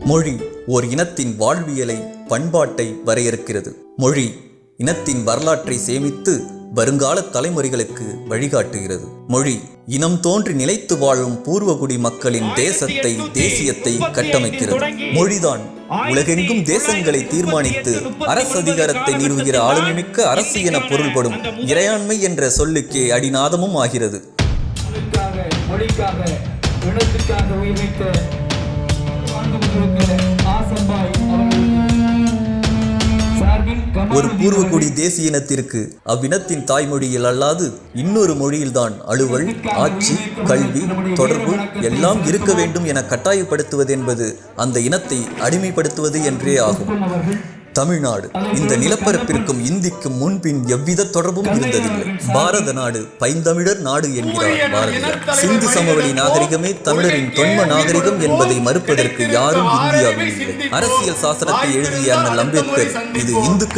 மொழி ஓர் இனத்தின் வாழ்வியலை, பண்பாட்டை வரையறுக்கிறது. மொழி இனத்தின் வரலாற்றை சேமித்து வருங்கால தலைமுறைகளுக்கு வழிகாட்டுகிறது. மொழி இனம் தோன்றி நிலைத்து வாழும் பூர்வகுடி மக்களின் தேசத்தை, தேசியத்தை கட்டமைக்கிறது. மொழிதான் உலகெங்கும் தேசங்களை தீர்மானித்து அரசதிகாரத்தை நிறுவுகிற ஆளுமைமிக்க அரசு என பொருள்படும் இறையாண்மை என்ற சொல்லுக்கே அடிநாதமும் ஆகிறது. ஒரு பூர்வகுடி தேசிய இனத்திற்கு அவ்வினத்தின் தாய்மொழியில் அல்லாது இன்னொரு மொழியில்தான் அலுவல், ஆட்சி, கல்வி, தொடர்பு எல்லாம் இருக்க வேண்டும் என கட்டாயப்படுத்துவது என்பது அந்த இனத்தை அடிமைப்படுத்துவது என்றே ஆகும். தமிழ்நாடு இந்த நிலப்பரப்பிற்கும் இந்திக்கும் முன்பின் எவ்வித தொடர்பும் இருந்ததில்லை. பாரத நாடு பைந்தமிழர் நாடு என்கிறார் பாரதியார். சிந்து சமவெளி நாகரிகமே தமிழரின் தொன்ம நாகரிகம் என்பதை மறுப்பதற்கு யாரும் இந்தியாவில் இல்லை. அரசியல் சாசனத்தை எழுதிய அண்ணல் அம்பேத்கர் இது இந்துக்கள்